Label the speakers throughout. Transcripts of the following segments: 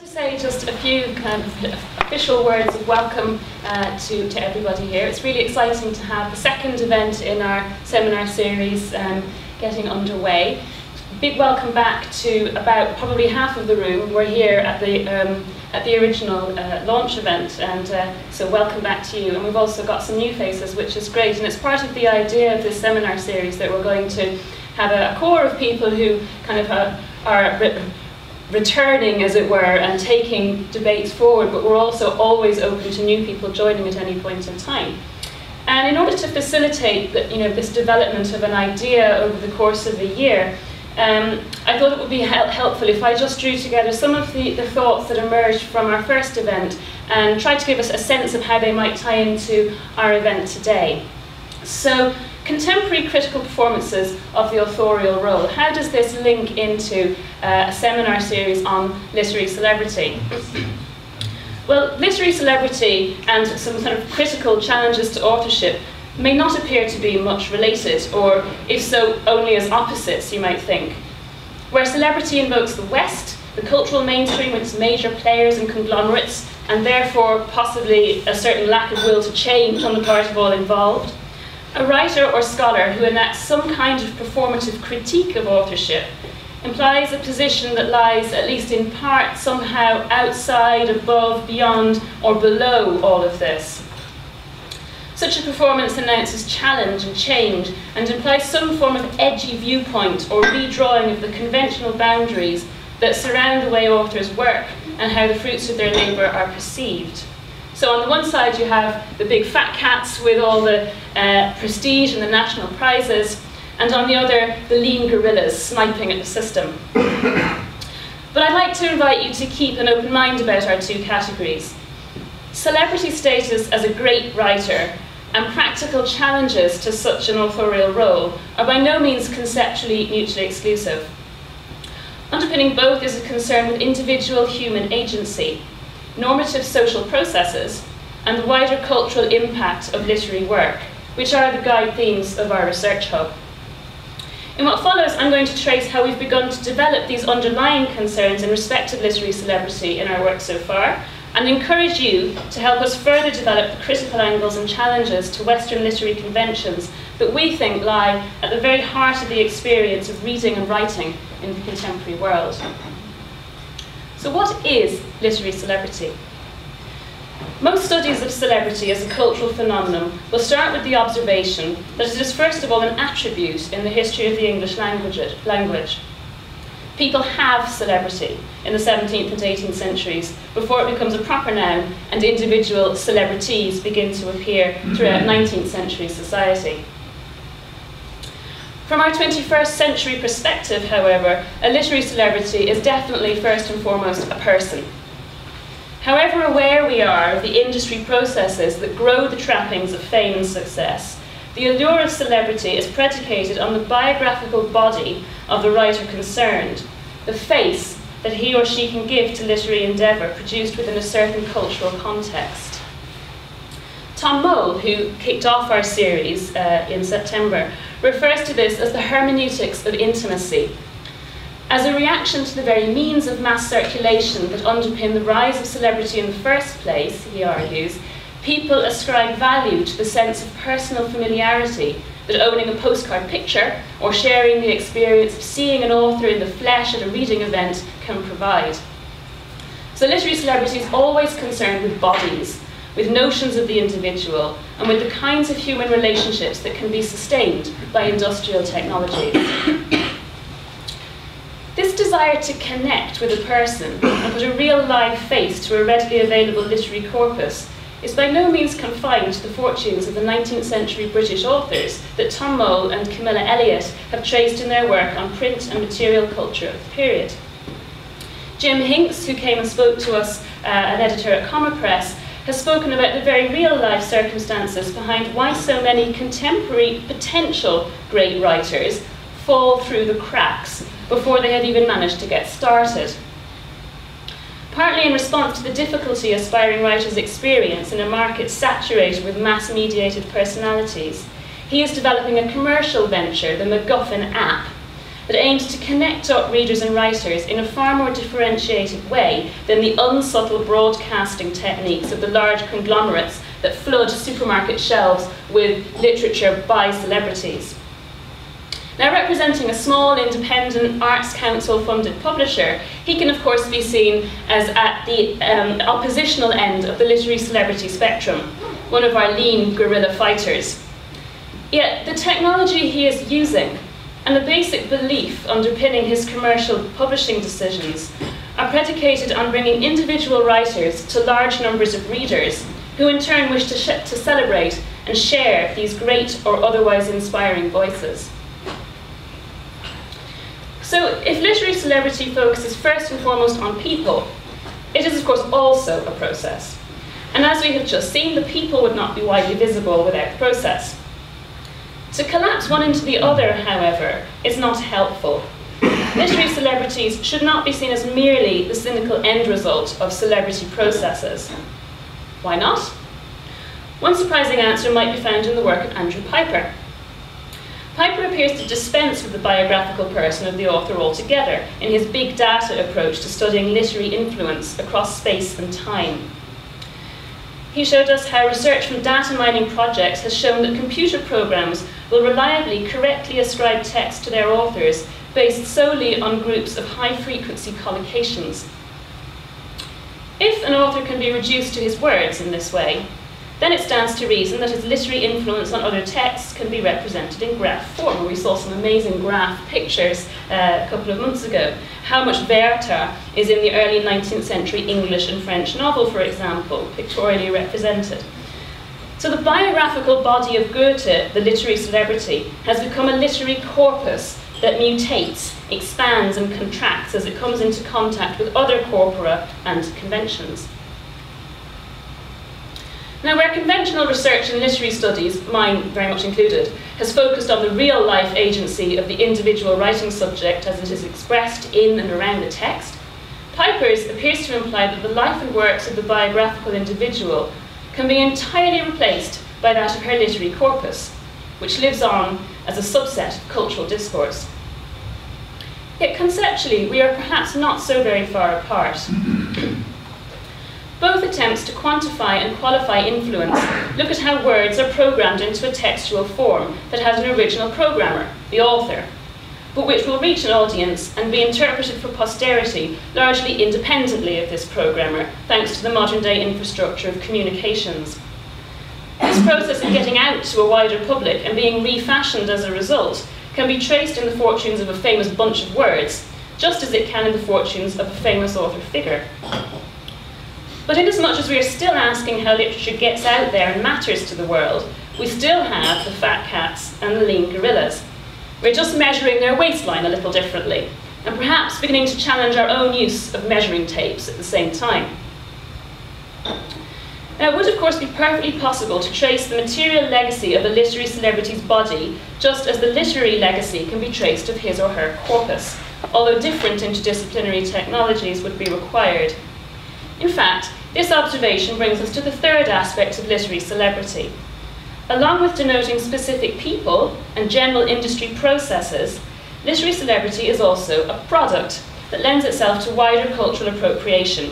Speaker 1: To say just a few kind of official words of welcome to everybody here. It's really exciting to have the second event in our seminar series getting underway. Big welcome back to about probably half of the room. We're here at the original launch event, and so welcome back to you. And we've also got some new faces, which is great, and it's part of the idea of this seminar series that we're going to have a core of people who kind of are returning, as it were, and taking debates forward, but we're also always open to new people joining at any point in time. And in order to facilitate this development of an idea over the course of a year, I thought it would be helpful if I just drew together some of the thoughts that emerged from our first event and tried to give us a sense of how they might tie into our event today. So, contemporary critical performances of the authorial role. How does this link into a seminar series on literary celebrity? Well, literary celebrity and some sort of critical challenges to authorship may not appear to be much related, or if so, only as opposites, you might think. Where celebrity invokes the West, the cultural mainstream with its major players and conglomerates, and therefore possibly a certain lack of will to change on the part of all involved, a writer or scholar who enacts some kind of performative critique of authorship implies a position that lies, at least in part, somehow outside, above, beyond, or below all of this. Such a performance announces challenge and change and implies some form of edgy viewpoint or redrawing of the conventional boundaries that surround the way authors work and how the fruits of their labour are perceived. So on the one side you have the big fat cats with all the prestige and the national prizes, and on the other the lean gorillas sniping at the system. But I'd like to invite you to keep an open mind about our two categories. Celebrity status as a great writer and practical challenges to such an authorial role are by no means conceptually mutually exclusive. Underpinning both is a concern with individual human agency, normative social processes, and the wider cultural impact of literary work, which are the guide themes of our research hub. In what follows, I'm going to trace how we've begun to develop these underlying concerns in respect of literary celebrity in our work so far, and encourage you to help us further develop the critical angles and challenges to Western literary conventions that we think lie at the very heart of the experience of reading and writing in the contemporary world. So what is literary celebrity? Most studies of celebrity as a cultural phenomenon will start with the observation that it is first of all an attribute in the history of the English language. People have celebrity in the 17th and 18th centuries before it becomes a proper noun and individual celebrities begin to appear throughout 19th century society. From our 21st century perspective, however, a literary celebrity is definitely first and foremost a person. However aware we are of the industry processes that grow the trappings of fame and success, the allure of celebrity is predicated on the biographical body of the writer concerned, the face that he or she can give to literary endeavour produced within a certain cultural context. Tom Mole, who kicked off our series in September, refers to this as the hermeneutics of intimacy. As a reaction to the very means of mass circulation that underpin the rise of celebrity in the first place, he argues, people ascribe value to the sense of personal familiarity that owning a postcard picture or sharing the experience of seeing an author in the flesh at a reading event can provide. So literary celebrity is always concerned with bodies, with notions of the individual, and with the kinds of human relationships that can be sustained by industrial technologies. This desire to connect with a person and put a real live face to a readily available literary corpus is by no means confined to the fortunes of the 19th century British authors that Tom Mole and Camilla Elliott have traced in their work on print and material culture of the period. Jim Hinks, who came and spoke to us, an editor at Comma Press, has spoken about the very real-life circumstances behind why so many contemporary potential great writers fall through the cracks before they have even managed to get started. Partly in response to the difficulty aspiring writers experience in a market saturated with mass-mediated personalities, he is developing a commercial venture, the MacGuffin app, that aims to connect up readers and writers in a far more differentiated way than the unsubtle broadcasting techniques of the large conglomerates that flood supermarket shelves with literature by celebrities. Now, representing a small, independent, Arts Council-funded publisher, he can, of course, be seen as at the oppositional end of the literary celebrity spectrum, one of our lean guerrilla fighters. Yet, the technology he is using and the basic belief underpinning his commercial publishing decisions are predicated on bringing individual writers to large numbers of readers, who in turn wish to celebrate and share these great or otherwise inspiring voices. So, if literary celebrity focuses first and foremost on people, it is of course also a process. And as we have just seen, the people would not be widely visible without the process. To collapse one into the other, however, is not helpful. Literary celebrities should not be seen as merely the cynical end result of celebrity processes. Why not? One surprising answer might be found in the work of Andrew Piper. Piper appears to dispense with the biographical person of the author altogether in his big data approach to studying literary influence across space and time. He showed us how research from data mining projects has shown that computer programs will reliably correctly ascribe text to their authors based solely on groups of high-frequency collocations. If an author can be reduced to his words in this way, then it stands to reason that his literary influence on other texts can be represented in graph form. We saw some amazing graph pictures a couple of months ago. How much Werther is in the early 19th century English and French novel, for example, pictorially represented. So the biographical body of Goethe, the literary celebrity, has become a literary corpus that mutates, expands and contracts as it comes into contact with other corpora and conventions. Now, where conventional research in literary studies, mine very much included, has focused on the real-life agency of the individual writing subject as it is expressed in and around the text, Piper's appears to imply that the life and works of the biographical individual can be entirely replaced by that of her literary corpus, which lives on as a subset of cultural discourse. Yet conceptually, we are perhaps not so very far apart. Both attempts to quantify and qualify influence look at how words are programmed into a textual form that has an original programmer, the author, but which will reach an audience and be interpreted for posterity largely independently of this programmer, thanks to the modern-day infrastructure of communications. This process of getting out to a wider public and being refashioned as a result can be traced in the fortunes of a famous bunch of words, just as it can in the fortunes of a famous author figure. But inasmuch as we are still asking how literature gets out there and matters to the world, we still have the fat cats and the lean gorillas. We're just measuring their waistline a little differently, and perhaps beginning to challenge our own use of measuring tapes at the same time. Now, it would of course be perfectly possible to trace the material legacy of a literary celebrity's body, just as the literary legacy can be traced of his or her corpus, although different interdisciplinary technologies would be required. In fact, this observation brings us to the third aspect of literary celebrity. Along with denoting specific people and general industry processes, literary celebrity is also a product that lends itself to wider cultural appropriation.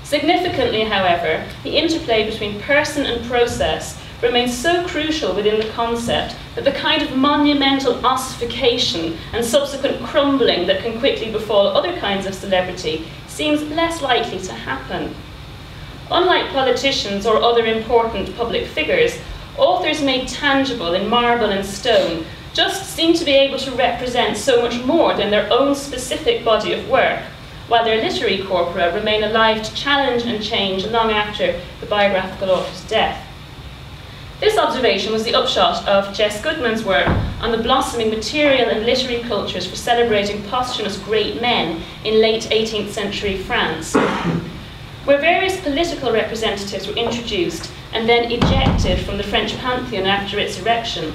Speaker 1: Significantly, however, the interplay between person and process remains so crucial within the concept that the kind of monumental ossification and subsequent crumbling that can quickly befall other kinds of celebrity seems less likely to happen. Unlike politicians or other important public figures, authors made tangible in marble and stone just seem to be able to represent so much more than their own specific body of work, while their literary corpora remain alive to challenge and change long after the biographical author's death. This observation was the upshot of Jess Goodman's work on the blossoming material and literary cultures for celebrating posthumous great men in late 18th century France, where various political representatives were introduced and then ejected from the French pantheon after its erection.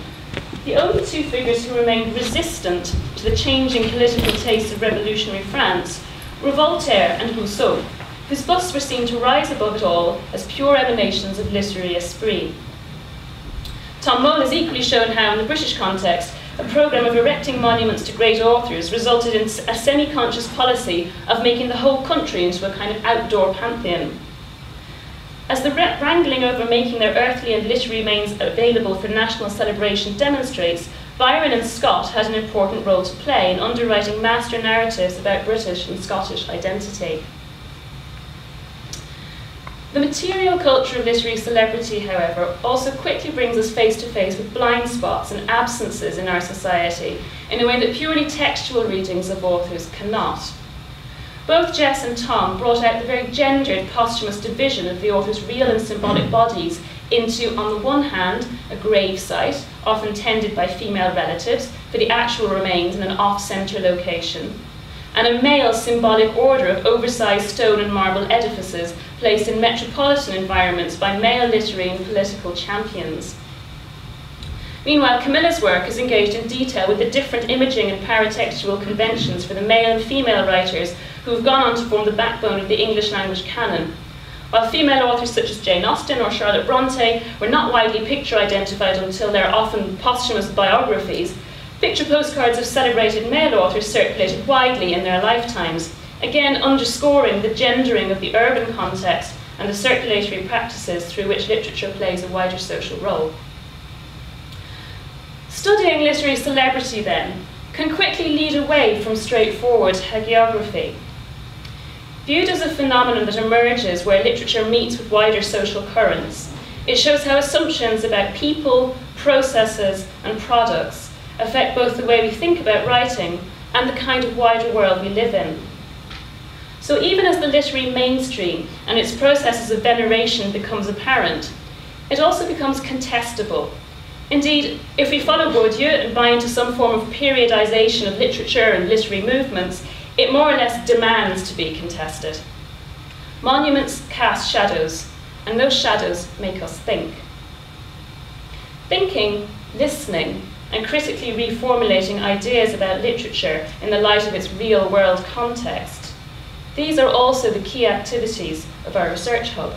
Speaker 1: The only two figures who remained resistant to the changing political tastes of revolutionary France were Voltaire and Rousseau, whose busts were seen to rise above it all as pure emanations of literary esprit. Tom Moll has equally shown how, in the British context, a programme of erecting monuments to great authors resulted in a semi-conscious policy of making the whole country into a kind of outdoor pantheon. As the wrangling over making their earthly and literary remains available for national celebration demonstrates, Byron and Scott had an important role to play in underwriting master narratives about British and Scottish identity. The material culture of literary celebrity, however, also quickly brings us face to face with blind spots and absences in our society in a way that purely textual readings of authors cannot. Both Jess and Tom brought out the very gendered posthumous division of the author's real and symbolic bodies into, on the one hand, a grave site, often tended by female relatives, for the actual remains in an off-centre location, and a male symbolic order of oversized stone and marble edifices placed in metropolitan environments by male literary and political champions. Meanwhile, Camilla's work is engaged in detail with the different imaging and paratextual conventions for the male and female writers who have gone on to form the backbone of the English language canon. While female authors such as Jane Austen or Charlotte Bronte were not widely picture identified until their often posthumous biographies, picture postcards of celebrated male authors circulated widely in their lifetimes, again underscoring the gendering of the urban context and the circulatory practices through which literature plays a wider social role. Studying literary celebrity, then, can quickly lead away from straightforward hagiography. Viewed as a phenomenon that emerges where literature meets with wider social currents, it shows how assumptions about people, processes, and products affect both the way we think about writing and the kind of wider world we live in. So even as the literary mainstream and its processes of veneration becomes apparent, it also becomes contestable. Indeed, if we follow Bourdieu and buy into some form of periodization of literature and literary movements, it more or less demands to be contested. Monuments cast shadows, and those shadows make us think. Thinking, listening, and critically reformulating ideas about literature in the light of its real-world context. These are also the key activities of our research hub.